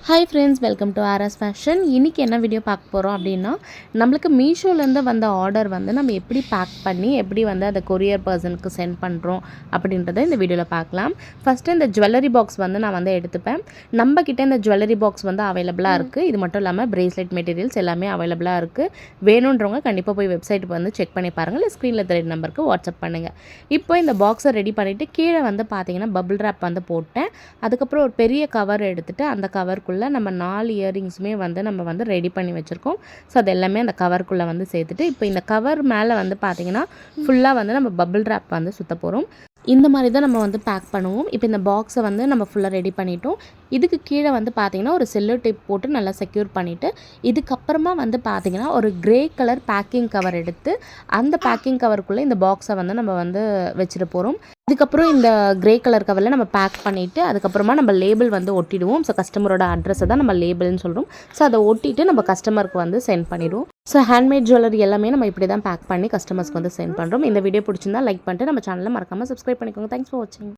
Hi friends, welcome to RS fashion. இன்றைக்கி என்ன video பார்க்க போகிறோம் அப்படின்னா, நம்மளுக்கு மீஷோலேருந்து வந்த ஆர்டர் வந்து நம்ம எப்படி பேக் பண்ணி எப்படி வந்து அதை கொரியர் பர்சனுக்கு சென்ட் பண்ணுறோம் அப்படின்றத இந்த வீடியோவில் பார்க்கலாம். ஃபஸ்ட்டு இந்த ஜுவல்லரி பாக்ஸ் வந்து நான் வந்து எடுத்துப்பேன். நம்மக்கிட்ட இந்த ஜுவல்லரி பாக்ஸ் வந்து அவைலபிளாக இருக்குது. இது மட்டும் இல்லாமல் பிரேஸ்லெட் மெட்டீரியல்ஸ் எல்லாமே அவைலபிளாக இருக்குது. வேணுன்றவங்க கண்டிப்பாக போய் வெப்சைட்டுக்கு வந்து செக் பண்ணி பாருங்கள். இல்லை ஸ்க்ரீனில் தெரியுற நம்பருக்கு வாட்ஸ்அப் பண்ணுங்கள். இப்போ இந்த பாக்ஸை ரெடி பண்ணிவிட்டு கீழே வந்து பார்த்தீங்கன்னா பபிள் ரேப் வந்து போட்டேன். அதுக்கப்புறம் ஒரு பெரிய கவர் எடுத்துகிட்டு அந்த கவருக்குள்ளே நம்ம 4 இயரிங்ஸுமே வந்து நம்ம வந்து ரெடி பண்ணி வச்சுருக்கோம். ஸோ அது எல்லாமே அந்த கவருக்குள்ளே வந்து சேர்த்துட்டு இப்போ இந்த கவர் மேலே வந்து பார்த்திங்கன்னா ஃபுல்லாக வந்து நம்ம பபிள் ரேப் வந்து சுற்ற போகிறோம். இந்த மாதிரி தான் நம்ம வந்து பேக் பண்ணுவோம். இப்போ இந்த பாக்ஸை வந்து நம்ம ஃபுல்லாக ரெடி பண்ணிட்டோம். இதுக்கு கீழே வந்து பார்த்திங்கன்னா ஒரு செல்லோ டேப் போட்டு நல்லா செக்யூர் பண்ணிவிட்டு இதுக்கப்புறமா வந்து பார்த்திங்கன்னா ஒரு க்ரே கலர் பேக்கிங் கவர் எடுத்து அந்த பேக்கிங் கவருக்குள்ளே இந்த பாக்ஸை வந்து நம்ம வந்து வச்சுட்டு போகிறோம். இதுக்கப்புறம் இந்த க்ரே கலர் கவரில் நம்ம பேக் பண்ணிவிட்டு அதுக்கப்புறமா நம்ம லேபிள் வந்து ஒட்டிடுவோம். ஸோ கஸ்டமரோட அட்ரஸை தான் நம்ம லேபிள்னு சொல்கிறோம். ஸோ அதை ஒட்டிட்டு நம்ம கஸ்டமருக்கு வந்து சென்ட் பண்ணிடுவோம். ஸோ ஹேண்ட்மேட் ஜுவல்லரி எல்லாமே நம்ம இப்படி தான் பேக் பண்ணி கஸ்டமர்ஸ்க்கு வந்து சென்ட் பண்ணுறோம். இந்த வீடியோ பிடிச்சிருந்தா லைக் பண்ணிட்டு நம்ம சேனலை மறக்காமல் சப்ஸ்கிரைப் பண்ணிக்கோங்க. தேங்க்ஸ் ஃபார் வாட்சிங்.